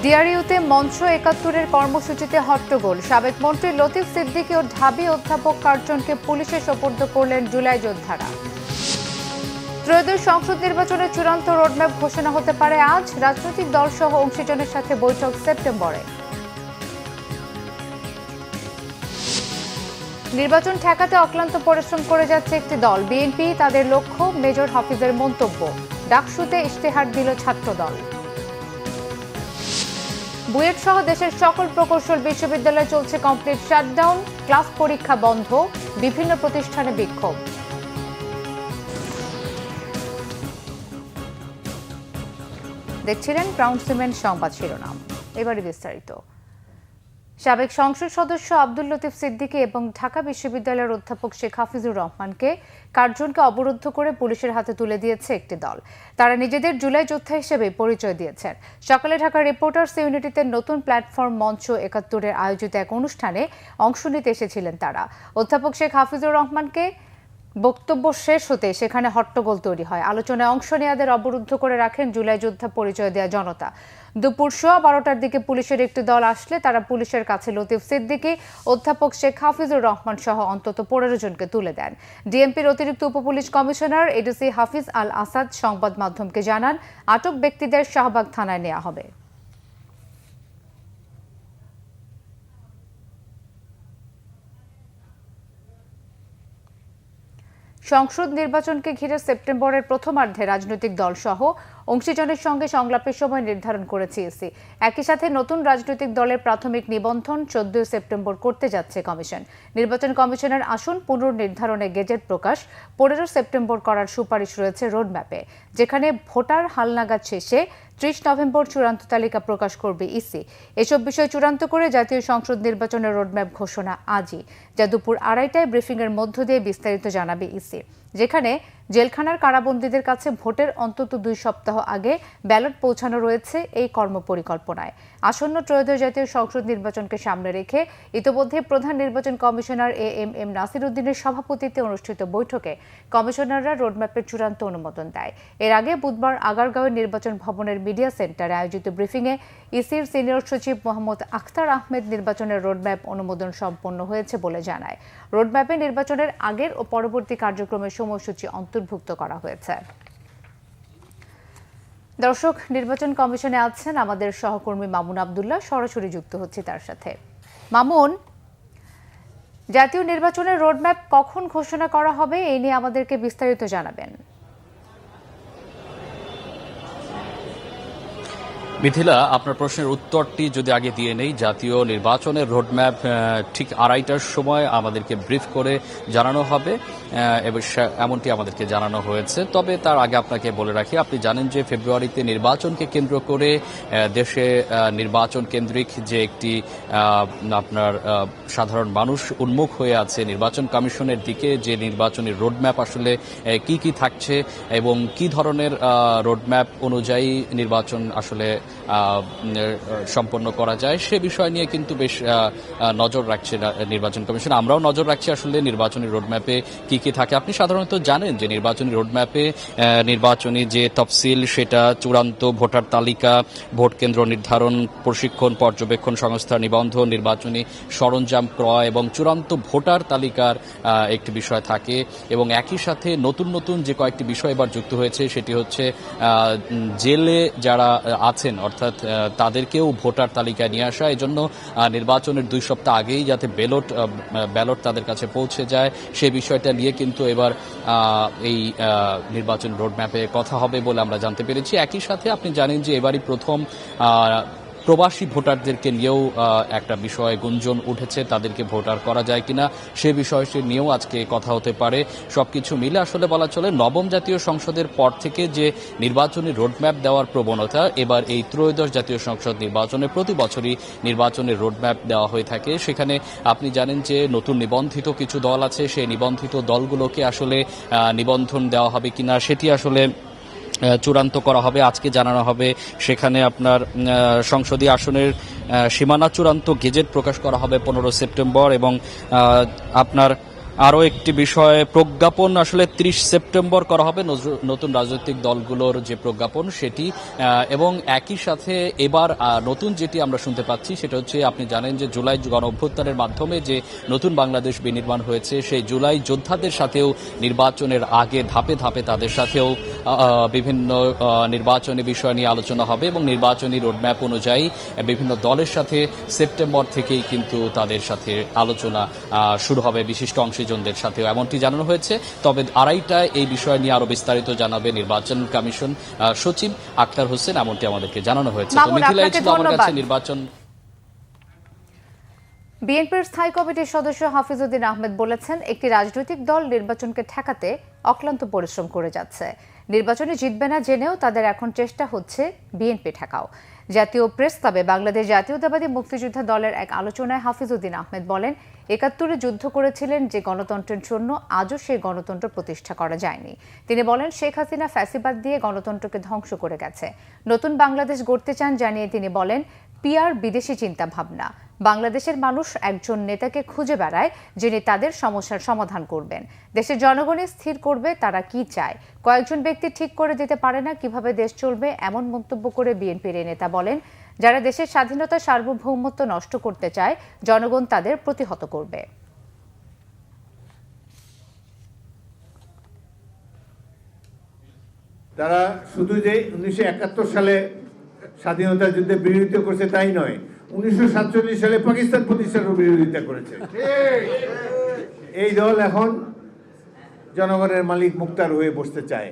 ডিআরইউতে মঞ্চ ৭১-এর কর্মসূচিতে হট্টগোল। সাবেক মন্ত্রী লতিফ সিদ্দিকী ও ঢাবি অধ্যাপক ৪ জনকে পুলিশে সোপর্দ করলেন জুলাই যোদ্ধারা। ত্রয়োদশ সংসদ নির্বাচনের চূড়ান্ত রোডম্যাপ ঘোষণা হতে পারে আজ। রাজনৈতিক দলসহ অংশীজনের সাথে বৈঠক সেপ্টেম্বরে। নির্বাচন ঠেকাতে অক্লান্ত পরিশ্রম করে যাচ্ছে একটি দল। বিএনপি তাদের লক্ষ্য, মেজর হাফিজের মন্তব্য। ডাকসুতে ইশতেহার দিল ছাত্রদল। বুয়েট সহ দেশের সকল প্রকৌশল বিশ্ববিদ্যালয়ে চলছে কমপ্লিট শাটডাউন। ক্লাস পরীক্ষা বন্ধ, বিভিন্ন প্রতিষ্ঠানে বিক্ষোভ। দেখছিলেন ক্রাউন সিমেন্ট সংবাদ শিরোনাম, এবারে বিস্তারিত। সাবেক সংসদ সদস্য আব্দুল লতিফ সিদ্দিকী এবং ঢাকা বিশ্ববিদ্যালয়ের অধ্যাপক শেখ হাফিজুর রহমানকে ৪ জনকে অবরুদ্ধ করে পুলিশের হাতে তুলে দিয়েছে একটি দল। তারা নিজেদের জুলাই যোদ্ধা হিসেবে পরিচয় দিয়েছেন। সকালে ঢাকা রিপোর্টার্স ইউনিটিতে নতুন প্ল্যাটফর্ম মঞ্চ ৭১-এর আয়োজিত এক অনুষ্ঠানে অংশ নিতে এসেছিলেন তারা। অধ্যাপক শেখ হাফিজুর রহমানকে বক্তব্য শেষ হতে সেখানে হট্টগোল তৈরি হয়। আলোচনায় অংশ নেওয়াদের অবরুদ্ধ করে রাখেন জুলাই যোদ্ধা পরিচয় দেওয়া জনতা। দুপুর 12টার দিকে পুলিশের একটি দল আসলে তারা পুলিশের কাছে লতিফ সিদ্দিকী, অধ্যাপক শেখ হাফিজুর রহমান সহ অন্তত 15 জনকে তুলে দেন। ডিএমপির অতিরিক্ত উপপুলিশ কমিশনার এডিসি হাফিজ আল আসাদ সংবাদ মাধ্যমকে জানান, আটক ব্যক্তিদের শাহবাগ থানায় নেওয়া হবে। সংসদ নির্বাচনকে ঘিরে সেপ্টেম্বরের প্রথমার্ধে রাজনৈতিক দলসহ অংশীজনের সঙ্গে সংলাপের সময় নির্ধারণ করেছে ইসি। একই সাথে নতুন রাজনৈতিক দলের প্রাথমিক নিবন্ধন 14 সেপ্টেম্বর করতে যাচ্ছে কমিশন। নির্বাচন কমিশনের আসন পুনর্নির্ধারণে গেজেট প্রকাশ 15 সেপ্টেম্বর করার সুপারিশ রয়েছে রোডম্যাপে, যেখানে ভোটার হালনাগাদ শেষে 30 নভেম্বর চূড়ান্ত তালিকা প্রকাশ করবে ইসি। এসব বিষয় চূড়ান্ত করে জাতীয় সংসদ নির্বাচনের রোডম্যাপ ঘোষণা আজই, যা দুপুর 2:30টায় ব্রিফিংয়ের মধ্য দিয়ে বিস্তারিত জানাবে ইসি, যেখানে জেলখানার কারাবন্দীদের কাছে ভোটের অন্তত 2 সপ্তাহ আগে ব্যালট পৌঁছানো রয়েছে এই কর্মপরিকল্পনায়। আসন্ন ত্রয়োদশ জাতীয় সংসদ নির্বাচনকে সামনে রেখে ইতোমধ্যে প্রধান নির্বাচন কমিশনার এএমএম নাসির উদ্দিনের সভাপতিত্বে অনুষ্ঠিত বৈঠকে কমিশনাররা রোডম্যাপের চূড়ান্ত অনুমোদন দেয়। এর আগে বুধবার আগারগাঁওয়ের নির্বাচন ভবনের মিডিয়া সেন্টারে আয়োজিত ব্রিফিংয়ে ইসির সিনিয়র সচিব মোহাম্মদ আখতার আহমেদ নির্বাচনের রোডম্যাপ অনুমোদন সম্পন্ন হয়েছে বলে জানায়। রোডম্যাপে নির্বাচনের আগের ও পরবর্তী কার্যক্রমের সময়সূচি অন্তর্ভুক্ত করা হয়েছে। দর্শক, নির্বাচন কমিশনে আছেন আমাদের সহকর্মী মামুন আব্দুল্লাহ, সরাসরি যুক্ত হচ্ছে তার সাথে। মামুন, জাতীয় নির্বাচনের রোডম্যাপ কখন ঘোষণা করা হবে এই নিয়ে আমাদেরকে বিস্তারিত জানাবেন। মিথিলা, আপনার প্রশ্নের উত্তরটি যদি আগে দিয়ে নেই, জাতীয় নির্বাচনের রোডম্যাপ ঠিক 2:30টার সময় আমাদেরকে ব্রিফ করে জানানো হবে এবং এমনটি আমাদেরকে জানানো হয়েছে। তবে তার আগে আপনাকে বলে রাখি, আপনি জানেন যে ফেব্রুয়ারিতে নির্বাচনকে কেন্দ্র করে দেশে নির্বাচন কেন্দ্রিক যে একটি আপনার সাধারণ মানুষ উন্মুখ হয়ে আছে নির্বাচন কমিশনের দিকে, যে নির্বাচনের রোডম্যাপ আসলে কি কি থাকছে এবং কি ধরনের রোডম্যাপ অনুযায়ী নির্বাচন আসলে সম্পন্ন করা যায়, সে বিষয় নিয়ে কিন্তু বেশ নজর রাখছে নির্বাচন কমিশন। আমরাও নজর রাখছি আসলে নির্বাচনী রোডম্যাপে কি কি থাকে। আপনি সাধারণত জানেন যে নির্বাচনী রোডম্যাপে নির্বাচনী যে তফসিল, সেটা চূড়ান্ত ভোটার তালিকা, ভোট কেন্দ্র নির্ধারণ, প্রশিক্ষণ, পর্যবেক্ষণ সংস্থার নিবন্ধন, নির্বাচনী সরঞ্জাম ক্রয় এবং চূড়ান্ত ভোটার তালিকার একটি বিষয় থাকে। এবং একই সাথে নতুন নতুন যে কয়েকটি বিষয় এবার যুক্ত হয়েছে, সেটি হচ্ছে জেলে যারা আছেন অর্থাৎ তাদেরকেও ভোটার তালিকায় নিয়ে আসা। এজন্য নির্বাচনের 2 সপ্তাহ আগেই যাতে ব্যালট তাদের কাছে পৌঁছে যায়, সে বিষয়টা নিয়ে কিন্তু এবার এই নির্বাচন রোডম্যাপে কথা হবে বলে আমরা জানতে পেরেছি। একই সাথে আপনি জানেন যে এবারই প্রথম প্রবাসী ভোটারদেরকে নিয়েও একটা বিষয় গুঞ্জন উঠেছে, তাদেরকে ভোটার করা যায় কিনা সে বিষয়টি নিয়েও আজকে কথা হতে পারে। সবকিছু মিলে আসলে বলা চলে নবম জাতীয় সংসদের পর থেকে যে নির্বাচনী রোডম্যাপ দেওয়ার প্রবণতা, এবার এই ত্রয়োদশ জাতীয় সংসদ নির্বাচনে প্রতি বছরই নির্বাচনের রোডম্যাপ দেওয়া হয়ে থাকে। সেখানে আপনি জানেন যে নতুন নিবন্ধিত কিছু দল আছে, সেই নিবন্ধিত দলগুলোকে আসলে নিবন্ধন দেওয়া হবে কিনা সেটি আসলে চূড়ান্ত করা হবে, আজকে জানানো হবে। সেখানে আপনার সংসদীয় আসনের সীমানা চূড়ান্ত গেজেট প্রকাশ করা হবে 15 সেপ্টেম্বর এবং আপনার আরও একটি বিষয়, প্রজ্ঞাপন আসলে 30 সেপ্টেম্বর করা হবে নতুন রাজনৈতিক দলগুলোর যে প্রজ্ঞাপন সেটি, এবং একই সাথে এবার নতুন যেটি আমরা শুনতে পাচ্ছি সেটা হচ্ছে, আপনি জানেন যে জুলাই গণ অভ্যুত্থানের মাধ্যমে যে নতুন বাংলাদেশ বিনির্মাণ হয়েছে, সেই জুলাই যোদ্ধাদের সাথেও নির্বাচনের আগে ধাপে ধাপে তাদের সাথেও বিভিন্ন নির্বাচনী বিষয় নিয়ে আলোচনা হবে এবং নির্বাচনী রোডম্যাপ অনুযায়ী বিভিন্ন দলের সাথে সেপ্টেম্বর থেকেই কিন্তু তাদের সাথে আলোচনা শুরু হবে বিশিষ্ট অংশীজনদের সাথেও, এমনটি জানানো হয়েছে। তবে আড়াইটায় এই বিষয় নিয়ে আরো বিস্তারিত জানাবে নির্বাচন কমিশন সচিব আক্তার হোসেন, এমনটি আমাদেরকে জানানো হয়েছে। তো মিথিলা, এই ছিল আমার কাছে নির্বাচন। বিএনপির স্থায়ী কমিটির সদস্য হাফিজউদ্দিন আহমেদ বলেছেন, একটি রাজনৈতিক দল নির্বাচনকে ঠেকাতে অক্লান্ত পরিশ্রম করে যাচ্ছে। নির্বাচনে জিতবে না জেনেও তাদের এখন চেষ্টা হচ্ছে বিএনপি ঠেকাও। জাতীয় প্রেস ক্লাবে বাংলাদেশ জাতীয়তাবাদী মুক্তিযোদ্ধা দলের এক আলোচনায় হাফিজউদ্দিন আহমেদ বলেন, ৭১-এ যুদ্ধ করেছিলেন যে গণতন্ত্রের জন্য, আজও সেই গণতন্ত্র প্রতিষ্ঠা করা যায়নি। তিনি বলেন, শেখ হাসিনা ফ্যাসিবাদ দিয়ে গণতন্ত্রকে ধ্বংস করে গেছে। নতুন বাংলাদেশ গড়তে চান জানিয়ে তিনি বলেন, পিআর বিদেশি চিন্তা ভাবনা। বাংলাদেশের মানুষ একজন নেতাকে খুঁজে বেড়ায় যিনি তাদের সমস্যার সমাধান করবেন। দেশের জনগণই স্থির করবে তারা কি চায়। কয়েকজন ব্যক্তি ঠিক করে দিতে পারে না কিভাবে দেশ চলবে, এমন মন্তব্য করে বিএনপির এই নেতা বলেন, যারা দেশের স্বাধীনতা সার্বভৌমত্ব নষ্ট করতে চায়, জনগণ তাদের প্রতিহত করবে। তারা শুধু যে 1971 সালে স্বাধীনতা যুদ্ধে বিরোধিতা করেছে তাই নয়, 1947 সালে পাকিস্তান প্রতিষ্ঠারও বিরোধিতা করেছে। এই দল এখন জনগণের মালিক মুক্তার হয়ে বসতে চায়।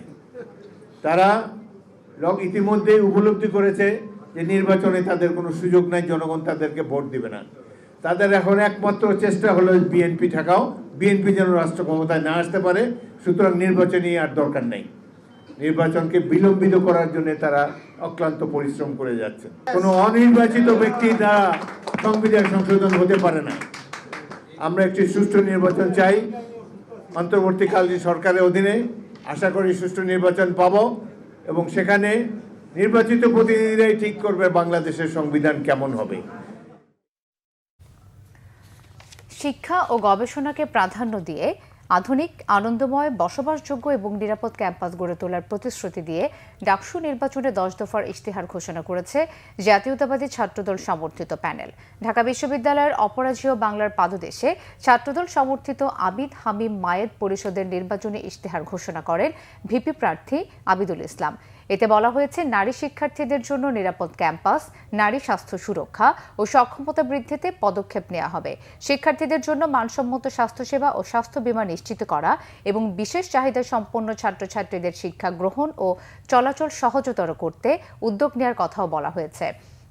তারা ইতিমধ্যে উপলব্ধি করেছে যে নির্বাচনে তাদের কোনো সুযোগ নাই, জনগণ তাদেরকে ভোট দিবে না। তাদের এখন একমাত্র চেষ্টা হলো বিএনপি ঠেকাও, বিএনপি যেন রাষ্ট্র ক্ষমতায় না আসতে পারে। সুতরাং নির্বাচনী আর দরকার নেই, নির্বাচনকে বিলম্বিত করার জন্য তারা অক্লান্ত পরিশ্রম করে যাচ্ছে। কোনো অনির্বাচিত ব্যক্তি দ্বারা সংবিধান সংশোধন হতে পারে না। আমরা একটি সুষ্ঠু নির্বাচন চাই অন্তর্বর্তীকালীন সরকারের অধীনে। আশা করি সুষ্ঠু নির্বাচন পাব এবং সেখানে নির্বাচিত প্রতিনিধিরাই ঠিক করবে বাংলাদেশের সংবিধান কেমন হবে। শিক্ষা ও গবেষণাকে প্রাধান্য দিয়ে আধুনিক, আনন্দময়, বসবাসযোগ্য এবং নিরাপদ ক্যাম্পাস গড়ে তোলার প্রতিশ্রুতি দিয়ে ডাকসু নির্বাচনে 10 দফার ইশতেহার ঘোষণা করেছে জাতীয়তাবাদী ছাত্রদল সমর্থিত প্যানেল। ঢাকা বিশ্ববিদ্যালয়ের অপরাজেয় বাংলার পাদদেশে ছাত্রদল সমর্থিত আবিদ হামিম মায়েদ পরিষদের নির্বাচনী ইশতেহার ঘোষণা করেন ভিপি প্রার্থী আবিদুল ইসলাম। এতে বলা হয়েছে, নারী শিক্ষার্থীদের জন্য নিরাপদ ক্যাম্পাস, নারী স্বাস্থ্য সুরক্ষা ও সক্ষমতা বৃদ্ধিতে পদক্ষেপ নেওয়া হবে। শিক্ষার্থীদের জন্য মানসম্মত স্বাস্থ্যসেবা ও স্বাস্থ্য বীমা নিশ্চিত করা এবং বিশেষ চাহিদা সম্পন্ন ছাত্রছাত্রীদের শিক্ষা গ্রহণ ও চলাচল সহজতর করতে উদ্যোগ নেওয়ার কথাও বলা হয়েছে।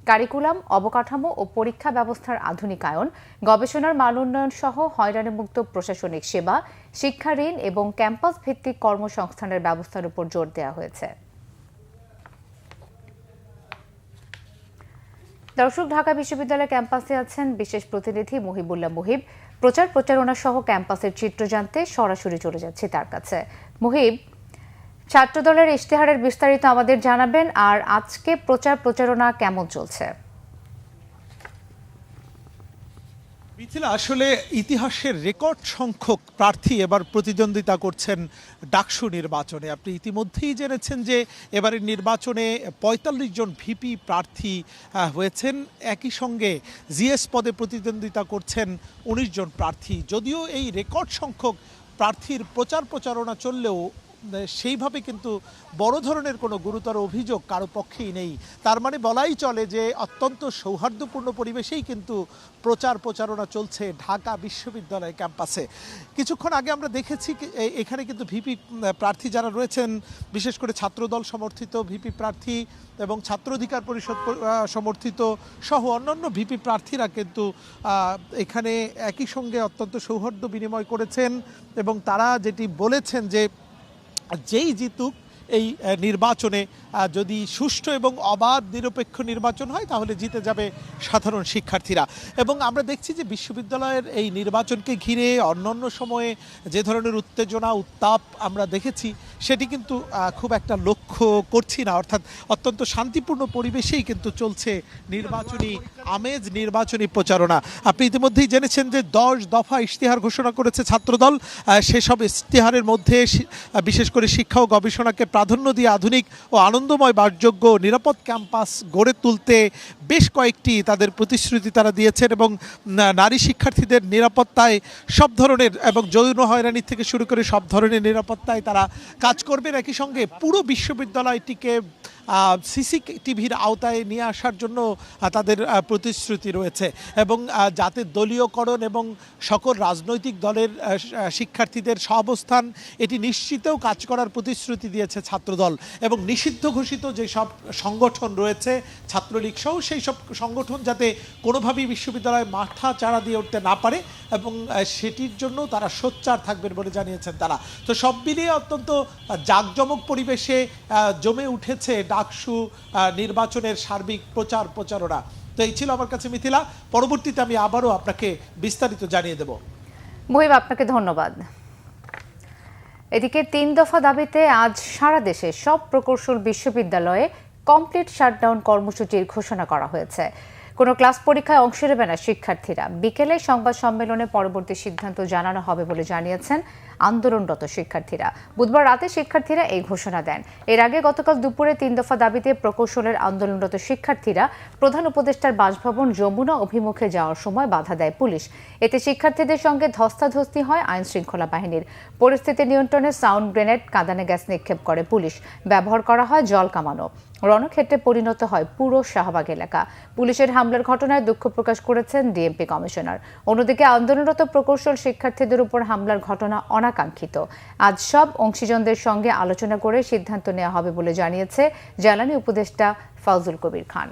কারিকুলাম, অবকাঠামো ও পরীক্ষা ব্যবস্থার আধুনিকায়ন, গবেষণার মান উন্নয়ন সহ হয়রানিমুক্ত প্রশাসনিক সেবা, শিক্ষা ঋণ এবং ক্যাম্পাস ভিত্তিক কর্মসংস্থানের ব্যবস্থার উপর জোর দেওয়া হয়েছে। দর্শক, ঢাকা বিশ্ববিদ্যালয় ক্যাম্পাসে আছেন বিশেষ প্রতিনিধি মুহিবুল্লাহ মুহিব। প্রচার প্রচারণা সহ ক্যাম্পাসের চিত্র জানতে সরাসরি চলে যাচ্ছি তার কাছে। মুহিব, ছাত্রদলের ইশতেহারের বিস্তারিত আমাদের জানাবেন, আর আজকে প্রচার প্রচারণা কেমন চলছে? মিথিলা, আসলে ইতিহাসের রেকর্ড সংখ্যক প্রার্থী এবার প্রতিদ্বন্দ্বিতা করছেন ডাকসু নির্বাচনে। আপনি ইতিমধ্যেই জেনেছেন যে এবারের নির্বাচনে ৪৫ জন ভিপি প্রার্থী হয়েছেন। একই সঙ্গে জিএস পদে প্রতিদ্বন্দ্বিতা করছেন ১৯ জন প্রার্থী। যদিও এই রেকর্ড সংখ্যক প্রার্থীর প্রচার প্রচারণা চললেও সেইভাবে কিন্তু বড় ধরনের কোনো গুরুতর অভিযোগ কারো পক্ষেই নেই। তার মানে বলাই চলে যে অত্যন্ত সৌহার্দ্যপূর্ণ পরিবেশেই কিন্তু প্রচার প্রচারণা চলছে ঢাকা বিশ্ববিদ্যালয় ক্যাম্পাসে। কিছুক্ষণ আগে আমরা দেখেছি এখানে কিন্তু ভিপি প্রার্থী যারা রয়েছেন, বিশেষ করে ছাত্রদল সমর্থিত ভিপি প্রার্থী এবং ছাত্র অধিকার পরিষদ সমর্থিত সহ অন্যান্য ভিপি প্রার্থীরা কিন্তু এখানে একই সঙ্গে অত্যন্ত সৌহার্দ্য বিনিময় করেছেন এবং তারা যেটি বলেছেন যে যেই জিতুক এই নির্বাচনে যদি সুষ্ঠু এবং অবাধ নিরপেক্ষ নির্বাচন হয় তাহলে জিতে যাবে সাধারণ শিক্ষার্থীরা। এবং আমরা দেখছি যে বিশ্ববিদ্যালয়ের এই নির্বাচনকে ঘিরে অন্যান্য সময়ে যে ধরনের উত্তেজনা উত্তাপ আমরা দেখেছি সেটি কিন্তু খুব একটা লক্ষ্য করছি না, অর্থাৎ অত্যন্ত শান্তিপূর্ণ পরিবেশেই কিন্তু চলছে নির্বাচনী আমেজ, নির্বাচনী প্রচারণা। আপনি ইতিমধ্যেই জেনেছেন যে 10 দফা ইশতেহার ঘোষণা করেছে ছাত্রদল। সেসব ইশতেহারের মধ্যে বিশেষ করে শিক্ষা ও গবেষণাকে প্রাধান্য দিয়ে আধুনিক ও আনন্দময় বাসযোগ্য নিরাপদ ক্যাম্পাস গড়ে তুলতে বেশ কয়েকটি তাদের প্রতিশ্রুতি তারা দিয়েছেন এবং নারী শিক্ষার্থীদের নিরাপত্তায় সব ধরনের এবং যৌন হয়রানি থেকে শুরু করে সব ধরনের নিরাপত্তায় তারা কাজ করবেন। একই সঙ্গে পুরো বিশ্ববিদ্যালয়টিকে সিসিটিভির আওতায় নিয়ে আসার জন্য তাদের প্রতিশ্রুতি রয়েছে এবং যাতে দলীয়করণ এবং সকল রাজনৈতিক দলের শিক্ষার্থীদের সহাবস্থান এটি নিশ্চিতেও কাজ করার প্রতিশ্রুতি দিয়েছে ছাত্রদল। এবং নিষিদ্ধ ঘোষিত যেসব সংগঠন রয়েছে ছাত্রলীগ সহ সেই সব সংগঠন যাতে কোনোভাবেই বিশ্ববিদ্যালয়ে মাথা চাড়া দিয়ে উঠতে না পারে এবং সেটির জন্য তারা সোচ্চার থাকবেন বলে জানিয়েছেন তারা। তো সব মিলিয়ে অত্যন্ত জাঁকজমক পরিবেশে জমে উঠেছে ডাকসু নির্বাচনের সার্বিক প্রচারণা। তো এই ছিল আমার কাছে মিথিলা, পরবর্তীতে আমি আবারও আপনাকে বিস্তারিত জানিয়ে দেব। মুহিব, আপনাকে ধন্যবাদ। এদিকে 3 দফা দাবিতে আজ সারা দেশে সব প্রকৌশল বিশ্ববিদ্যালয়ে কমপ্লিট শাটডাউন কর্মসূচির ঘোষণা করা হয়েছে। কোনো ক্লাস পরীক্ষায় অংশ নেবে না শিক্ষার্থীরা। বিকেলে সংবাদ সম্মেলনে পরবর্তী সিদ্ধান্ত জানানো হবে বলে জানিয়েছেন আন্দোলনরত শিক্ষার্থীরা। বুধবার রাতে শিক্ষার্থীরা এই ঘোষণা দেন। এর আগে গতকাল দুপুরে 3 দফা দাবিতে প্রকৌশলের আন্দোলনরত শিক্ষার্থীরা প্রধান উপদেষ্টার বাসভবন যমুনা অভিমুখে যাওয়ার সময় বাধা দেয় পুলিশ। এতে শিক্ষার্থীদের সঙ্গে ধস্তাধস্তি হয় আইন শৃঙ্খলা বাহিনীর। পরিস্থিতি নিয়ন্ত্রণে সাউন্ড গ্রেনেড, কাঁদানে গ্যাস নিক্ষেপ করে পুলিশ। ব্যবহার করা হয় জল কামানো। রণক্ষেত্রে পরিণত হয় পুরো শাহবাগ এলাকা। পুলিশের হামলার ঘটনায় দুঃখ প্রকাশ করেছেন ডিএমপি কমিশনার। অন্যদিকে আন্দোলনরত প্রকৌশল শিক্ষার্থীদের উপর হামলার ঘটনা অনাকাঙ্ক্ষিত। আজ সব অংশীজনদের সঙ্গে আলোচনা করে সিদ্ধান্ত নেওয়া হবে বলে জানিয়েছে জ্বালানি উপদেষ্টা ফাউজুল কবির খান।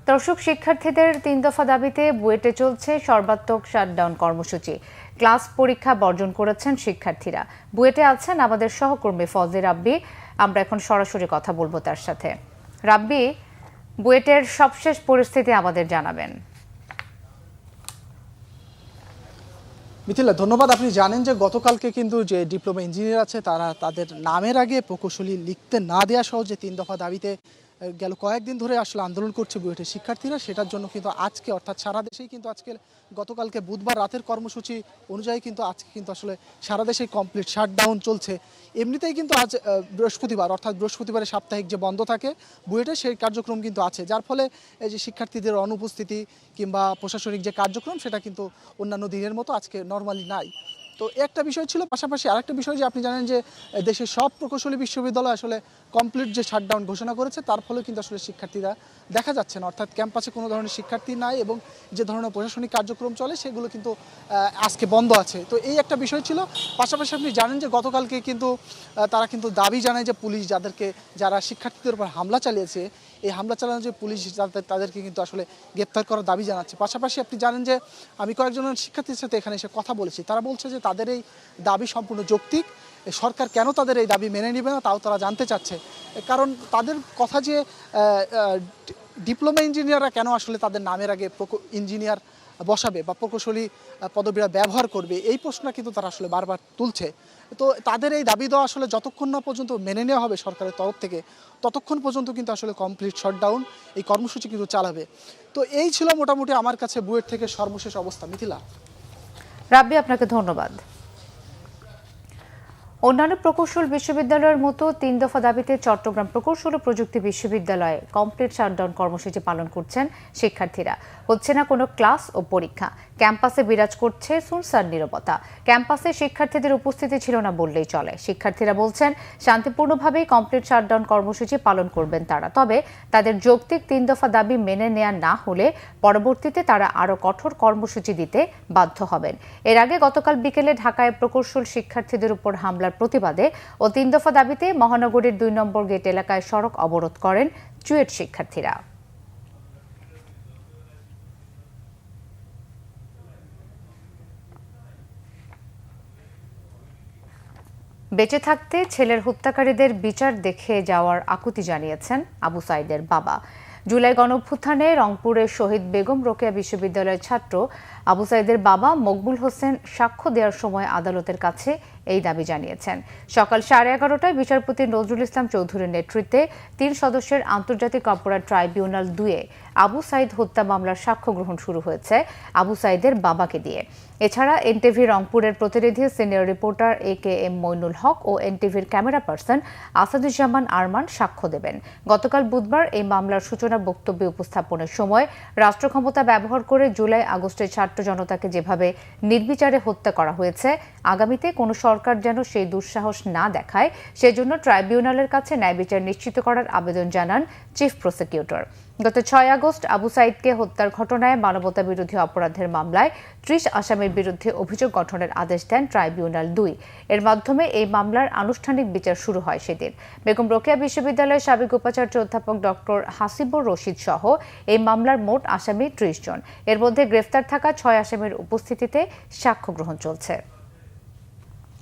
দর্শক, শিক্ষার্থীদের 3 দফা দাবিতে বুয়েটে চলছে সর্বাত্মক শাটডাউন কর্মসূচি। ক্লাস পরীক্ষা বর্জন করেছেন শিক্ষার্থীরা। বুয়েটে আছেন আমাদের সহকর্মী ফজলি রাব্বি। আমরা এখন সরাসরি কথা বলবো তার সাথে। রাব্বি, বুয়েটের সবশেষ পরিস্থিতি আমাদের জানাবেন। মিথিলা, ধন্যবাদ। আপনি জানেন যে গতকালকে কিন্তু যে ডিপ্লোমা ইঞ্জিনিয়ার আছে তারা তাদের নামের আগে প্রকৌশলী লিখতে না দেওয়া সহ যে 3 দফা দাবিতে গেল কয়েকদিন ধরে আসলে আন্দোলন করছে বুয়েটের শিক্ষার্থীরা, সেটার জন্য কিন্তু আজকে অর্থাৎ সারা দেশেই কিন্তু আজকে গতকালকে বুধবার রাতের কর্মসূচি অনুযায়ী কিন্তু আজকে কিন্তু আসলে সারা দেশেই কমপ্লিট শাটডাউন চলছে। এমনিতেই কিন্তু আজ বৃহস্পতিবার, অর্থাৎ বৃহস্পতিবারে সাপ্তাহিক যে বন্ধ থাকে বুয়েটে সেই কার্যক্রম কিন্তু আছে, যার ফলে এই যে শিক্ষার্থীদের অনুপস্থিতি কিংবা প্রশাসনিক যে কার্যক্রম সেটা কিন্তু অন্যান্য দিনের মতো আজকে নর্মালি নাই। তো একটা বিষয় ছিল, পাশাপাশি আরেকটা বিষয় যে আপনি জানেন যে দেশের সব প্রকৌশলী বিশ্ববিদ্যালয় আসলে কমপ্লিট যে শাটডাউন ঘোষণা করেছে তার ফলে কিন্তু আসলে শিক্ষার্থীরা দেখা যাচ্ছে না, অর্থাৎ ক্যাম্পাসে কোনো ধরনের শিক্ষার্থী নাই এবং যে ধরনের প্রশাসনিক কার্যক্রম চলে সেগুলো কিন্তু আজকে বন্ধ আছে। তো এই একটা বিষয় ছিল। পাশাপাশি আপনি জানেন যে গতকালকে কিন্তু তারা কিন্তু দাবি জানায় যে পুলিশ যারা শিক্ষার্থীদের উপর হামলা চালিয়েছে এই হামলা চালানো যে পুলিশ তাদেরকে কিন্তু আসলে গ্রেপ্তার করার দাবি জানাচ্ছে। পাশাপাশি আপনি জানেন যে আমি কয়েকজন শিক্ষার্থীর সাথে এখানে এসে কথা বলেছি, তারা বলছে যে তাদের এই দাবি সম্পূর্ণ যৌক্তিক। সরকার কেন তাদের এই দাবি মেনে নেবে না তাও তারা জানতে চাচ্ছে, কারণ তাদের কথা যে ডিপ্লোমা ইঞ্জিনিয়াররা কেন আসলে তাদের নামের আগে ইঞ্জিনিয়ার বসাবে বা প্রকৌশলী পদবীরা ব্যবহার করবে এই প্রশ্ন কিন্তু তারা আসলে বারবার তুলছে। তো তাদের এই দাবি দেওয়া আসলে যতক্ষণ না পর্যন্ত মেনে নেওয়া হবে সরকারের তরফ থেকে ততক্ষণ পর্যন্ত কিন্তু আসলে কমপ্লিট শাটডাউন এই কর্মসূচি কিন্তু চালাবে। তো এই ছিল মোটামুটি আমার কাছে বুয়েট থেকে সর্বশেষ অবস্থা। মিথিলা। রাব্বি, আপনাকে ধন্যবাদ। অন্যান্য প্রকৌশল বিশ্ববিদ্যালয়ের মতো 3 দফা দাবিতে চট্টগ্রাম প্রকৌশল ও প্রযুক্তি বিশ্ববিদ্যালয়ে কমপ্লিট শাটডাউন কর্মসূচি পালন করছেন শিক্ষার্থীরা। হচ্ছে না কোনো ক্লাস ও পরীক্ষা। ক্যাম্পাসে বিরাজ করছে সুনসান নীরবতা। ক্যাম্পাসে শিক্ষার্থীদের উপস্থিতি ছিল না বললেই চলে। শিক্ষার্থীরা বলছেন শান্তিপূর্ণভাবেই কমপ্লিট শাটডাউন কর্মসূচি পালন করবেন তারা। তবে তাদের যৌক্তিক 3 দফা দাবি মেনে নেওয়া না হলে পরবর্তীতে তারা আরও কঠোর কর্মসূচি দিতে বাধ্য হবেন। এর আগে গতকাল বিকেলে ঢাকায় প্রকৌশল শিক্ষার্থীদের উপর হামলার প্রতিবাদে ও 3 দফা দাবিতে মহানগরীর 2 নম্বর গেট এলাকায় সড়ক অবরোধ করেন চুয়েট শিক্ষার্থীরা। বেঁচে থাকতে ছেলের হত্যাকারীদের বিচার দেখে যাওয়ার আকুতি জানিয়েছেন আবু সাইদের বাবা। জুলাই গণঅভ্যুত্থানে রংপুরের শহীদ বেগম রোকেয়া বিশ্ববিদ্যালয়ের ছাত্র আবু সাইদের বাবা মকবুল হোসেন সাক্ষ্য দেওয়ার সময় আদালতের কাছে এই দাবি জানিয়েছেন। সকাল 11:30টায় বিচারপতি নজরুল ইসলাম চৌধুরীর নেতৃত্বে 3 সদস্যের আন্তর্জাতিক অপরাধ ট্রাইব্যুনাল 2-এ আবু সাইদ হত্যা মামলার সাক্ষ্য গ্রহণ শুরু হয়েছে আবু সাইদের বাবাকে দিয়ে। এছাড়া এনটিভি রংপুরের প্রতিনিধি senior reporter AKM Moinul Haque ও এনটিভির ক্যামেরা পার্সন আসাদুজ্জামান আরমান সাক্ষ্য দেবেন। গতকাল বুধবার এই মামলার সূচনা বক্তব্যে উপস্থাপনের সময় রাষ্ট্র ক্ষমতা ব্যবহার করে জুলাই আগস্টের ছাত্র জনতাকে যেভাবে নির্বিচারে হত্যা করা হয়েছে, আগামীতে কোনো সরকার যেন সেই দুঃসাহস না দেখায় সেজন্য ট্রাইব্যুনালের কাছে ন্যায় বিচার নিশ্চিত করার আবেদন জানান চিফ প্রসিকিউটর। গত 6 আগস্ট আবু সাইদকে হত্যার ঘটনায় মানবতাবিরোধী অপরাধের মামলায় 30 আসামির বিরুদ্ধে অভিযোগ গঠনের আদেশ দেন ট্রাইব্যুনাল 2। এর মাধ্যমে এই মামলার আনুষ্ঠানিক বিচার শুরু হয় সেদিন। বেগম রোকেয়া বিশ্ববিদ্যালয়ের সাবেক উপাচার্য অধ্যাপক ডক্টর হাসিবুর রশিদ সহ এই মামলার মোট আসামি 30 জন। এর মধ্যে গ্রেফতার থাকা 6 আসামির উপস্থিতিতে সাক্ষ্য গ্রহণ চলছে।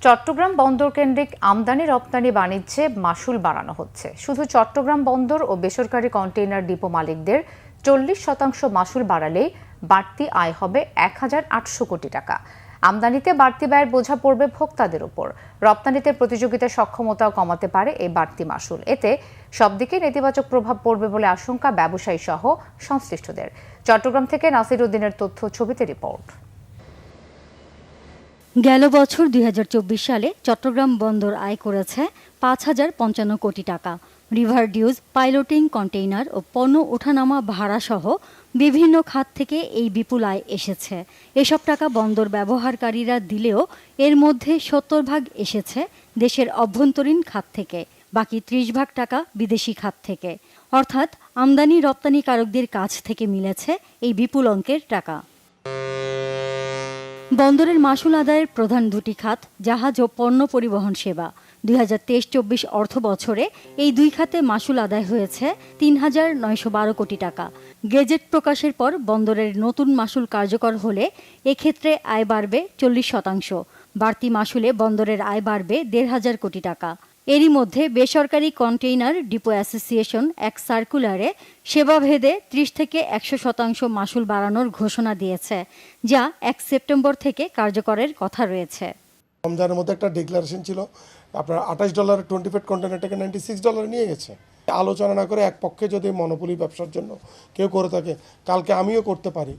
চট্টগ্রাম বন্দর কেন্দ্রিক আমদানি রপ্তানি বাণিজ্যে মাশুল বাড়ানো হচ্ছে। শুধু চট্টগ্রাম বন্দর ও বেসরকারি কন্টেইনার ডিপো মালিকদের 40% মাশুল বাড়ালেই বাড়তি আয় হবে 1800 কোটি টাকা। আমদানিতে বাড়তি ব্যয়ের বোঝা পড়বে ভোক্তাদের উপর। রপ্তানিতে প্রতিযোগিতার সক্ষমতাও কমাতে পারে এই বাড়তি মাশুল। এতে সব দিকে নেতিবাচক প্রভাব পড়বে বলে আশঙ্কা ব্যবসায়ী সহ সংশ্লিষ্টদের। চট্টগ্রাম থেকে নাসির উদ্দিনের তথ্য, ছবিতে রিপোর্ট। গেল বছর 2024 সালে চট্টগ্রাম বন্দর আয় করেছে 5055 কোটি টাকা। রিভার ডিউজ, পাইলটিং, কন্টেইনার ও পণ্য ওঠানামা ভাড়া সহ বিভিন্ন খাত থেকে এই বিপুল আয় এসেছে। এসব টাকা বন্দর ব্যবহারকারীরা দিলেও এর মধ্যে 70% এসেছে দেশের অভ্যন্তরীণ খাত থেকে, বাকি 30% টাকা বিদেশি খাত থেকে। অর্থাৎ আমদানি রপ্তানিকারকদের কাছ থেকে মিলেছে এই বিপুল অঙ্কের টাকা। বন্দরের মাশুল আদায়ের প্রধান দুটি খাত জাহাজ ও পণ্য পরিবহন সেবা। 2023-24 অর্থ বছরে এই দুই খাতে মাশুল আদায় হয়েছে 3912 কোটি টাকা। গেজেট প্রকাশের পর বন্দরের নতুন মাশুল কার্যকর হলে এক্ষেত্রে আয় বাড়বে 40%। বাড়তি মাশুলে বন্দরের আয় বাড়বে 1500 কোটি টাকা। এরই মধ্যে বেসরকারি কন্টেইনার ডিপো অ্যাসোসিয়েশন এক সার্কুলারে সেবাভেদে 30 থেকে 100% মাশুল বাড়ানোর ঘোষণা দিয়েছে, যা 1 সেপ্টেম্বর থেকে কার্যকরের কথা রয়েছে। রমজানের মধ্যে একটা ডিক্লারেশন ছিল, আপনার $28 20 কন্টেনারটাকে $96 নিয়ে গেছে। আলোচনা না করে এক পক্ষে যদি মনোপলি ব্যবসার জন্য কেউ করে থাকে, কালকে আমিও করতে পারি।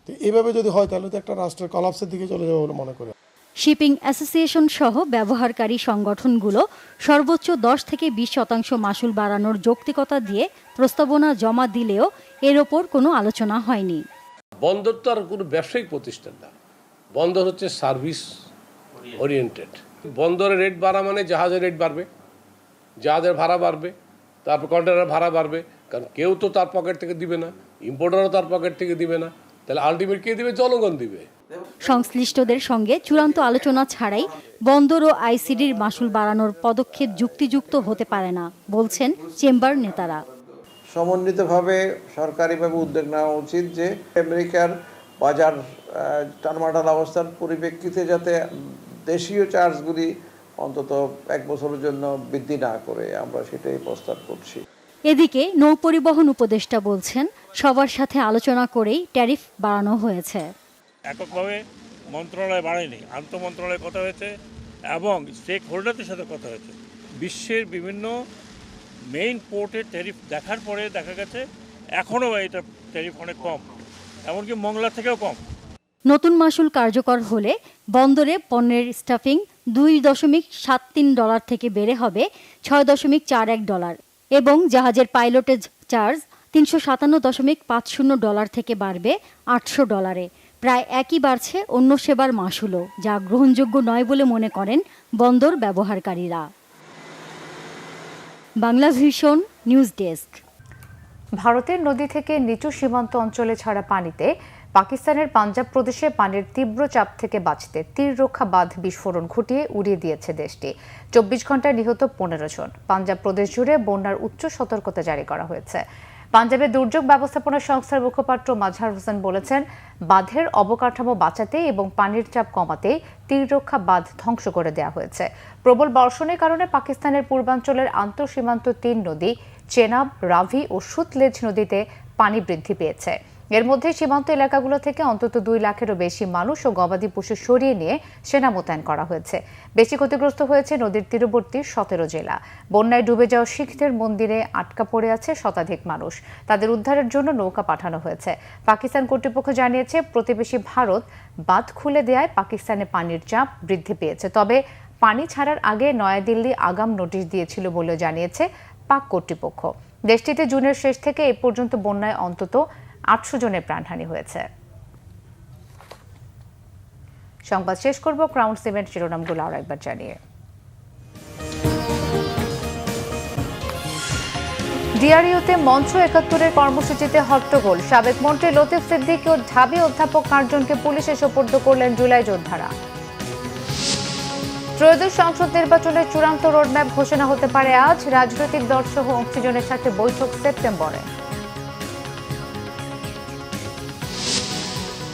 তো এইভাবে যদি হয় তাহলে তো একটা রাষ্ট্রের কলাপসের দিকে চলে যাবে বলে মনে করি। শিপিং অ্যাসোসিয়েশন সহ ব্যবহারকারী সংগঠনগুলো সর্বোচ্চ 10 থেকে 20% মাশুল বাড়ানোর যৌক্তিকতা দিয়ে প্রস্তাবনা জমা দিলেও এর ওপর কোনো আলোচনা হয়নি। বন্দর তো আর কোনো ব্যবসায়িক প্রতিষ্ঠান না, বন্দর হচ্ছে সার্ভিস ওরিয়েন্টেড। বন্দরের রেট বাড়া মানে জাহাজের রেট বাড়বে, জাহাজের ভাড়া বাড়বে, তারপর কন্টেনার ভাড়া বাড়বে, কারণ কেউ তো তার পকেট থেকে দিবে না, ইম্পোর্টারও তার পকেট থেকে দিবে না, তাহলে আলটিমেট কে দিবে? জনগণ দিবে। সংশ্লিষ্টদের সঙ্গে চূড়ান্ত আলোচনা ছাড়াই বন্দর ও আইসিডির মাশুল বাড়ানোর পদক্ষেপ যুক্তিযুক্ত হতে পারে না বলছেন চেম্বার নেতারা। সমন্বিতভাবে সরকারিভাবে উদ্যোগ নেওয়া উচিত যে আমেরিকার বাজার টালমাটাল অবস্থার পরিপ্রেক্ষিতে যাতে দেশীয় চার্জগুলি অন্তত 1 বছরের জন্য বৃদ্ধি না করে, আমরা সেটাই প্রস্তাব করছি। এদিকে নৌপরিবহন উপদেষ্টা বলছেন সবার সাথে আলোচনা করেই ট্যারিফ বাড়ানো হয়েছে। এককভাবে মন্ত্রণালয় বাড়েনি, আন্তঃমন্ত্রণালয়ে কথা হয়েছে এবং স্টেক হোল্ডারদের সাথে কথা হয়েছে। বিশ্বের বিভিন্ন মেইন পোর্টের ট্যারিফ দেখার পরে দেখা গেছে এখনও এটা ট্যারিফ অনেক কম, এমনকি মংলা থেকেও কম। নতুন মাশুল কার্যকর হলে বন্দরে পণ্যের স্টাফিং $2.73 থেকে বেড়ে হবে $6.41 এবং জাহাজের পাইলটেজ চার্জ $357.50 থেকে বাড়বে $800। প্রায় একই বাড়ছে অন্য সেবার মাশুলও, যা গ্রহণযোগ্য নয় বলে মনে করেন বন্দর ব্যবহারকারীরা। Bangla vision news desk. ভারতের নদী থেকে নিচু সীমান্ত অঞ্চলে ছাড়া পানিতে পাকিস্তানের পাঞ্জাব প্রদেশে পানির তীব্র চাপ থেকে বাঁচতে তীররক্ষা বাঁধ বিস্ফোরণ ঘটিয়ে উড়িয়ে দিয়েছে দেশটি। 24 ঘন্টায় নিহত 15 জন। পাঞ্জাব প্রদেশ জুড়ে বন্যার উচ্চ সতর্কতা জারি করা হয়েছে। পাঞ্জাবের দুর্যোগ ব্যবস্থাপনা সংস্থার মুখপাত্র মাজহার হোসেন বলেছেন, বাঁধের অবকাঠামো বাঁচাতে এবং পানির চাপ কমাতে তীররক্ষা বাঁধ ধ্বংস করে দেওয়া হয়েছে। প্রবল বর্ষণের কারণে পাকিস্তানের পূর্বাঞ্চলের আন্তঃসীমান্ত 3 নদী চেনাব, রাভি ও সুতলেজ নদীতে পানি বৃদ্ধি পেয়েছে। এর মধ্যে সীমান্ত এলাকাগুলো থেকে অন্তত 2 লাখেরও বেশি মানুষ ও গবাদি পশু সরিয়ে নিয়ে সেনা মোতায়েন করা হয়েছে। বেশি ক্ষতিগ্রস্ত হয়েছে নদীর তীরবর্তী 17 জেলা। বন্যায় ডুবে যাওয়া শিখদের মন্দিরে আটকা পড়ে আছে শতাধিক মানুষ। তাদের উদ্ধারের জন্য নৌকা পাঠানো হয়েছে। পাকিস্তান কর্তৃপক্ষ জানিয়েছে, প্রতিবেশী ভারত বাঁধ খুলে দেওয়ায় পাকিস্তানে পানির চাপ বৃদ্ধি পেয়েছে। তবে পানি ছাড়ার আগে নয়াদিল্লি আগাম নোটিশ দিয়েছিল বলেও জানিয়েছে পাক কর্তৃপক্ষ। দেশটিতে জুনের শেষ থেকে এ পর্যন্ত বন্যায় অন্তত 800 জনের প্রাণহানি হয়েছে। সংবাদ শেষ করব ক্রাউন সিমেন্ট শিরোনামগুলো আর একবার জানিয়ে। ডিআরইউতে মঞ্চ 71-এর কর্মসূচিতে হট্টগোল। সাবেক মন্ত্রী লতিফ সিদ্দিকী ও ঢাবি অধ্যাপক 8 জনকে পুলিশে সোপর্দ করলেন জুলাই যোদ্ধারা। ত্রয়োদশ সংসদ নির্বাচনের চূড়ান্ত রোডম্যাপ ঘোষণা হতে পারে আজ। রাজনৈতিক দল সহ অংশীজনের সাথে বৈঠক সেপ্টেম্বরে।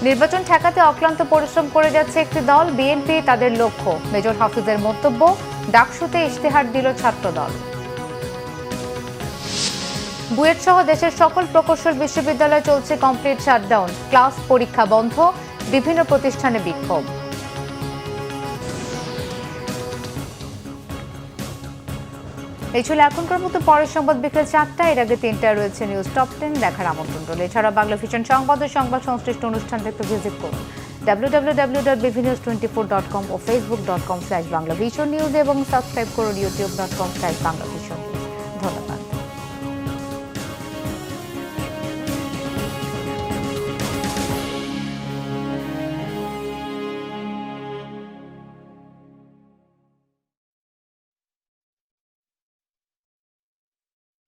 নির্বাচন ঠেকাতে অক্লান্ত পরিশ্রম করে যাচ্ছে একটি দল, বিএনপি তাদের লক্ষ্য। মেজর হাফিজের মন্তব্য, ডাকসুতে ইশতেহার দিল ছাত্রদল। বুয়েট সহ দেশের সকল প্রকৌশল বিশ্ববিদ্যালয়ে চলছে কমপ্লিট শাটডাউন। ক্লাস পরীক্ষা বন্ধ, বিভিন্ন প্রতিষ্ঠানে বিক্ষোভ। এই ছিল এখনকার মতো। পরের সংবাদ বিকেল 4টা, এর আগে 3টায় রয়েছে নিউজ টপ 10 দেখার আমন্ত্রণ রইল। এছাড়া বাংলা ভিশন সংবাদ ও সংবাদ সংশ্লিষ্ট অনুষ্ঠান দেখতে ভিজিট করুন www.bvnews24.com ও facebook.com/banglavision news এবং সাবস্ক্রাইব করুন youtube.com/banglavision news। ধন্যবাদ।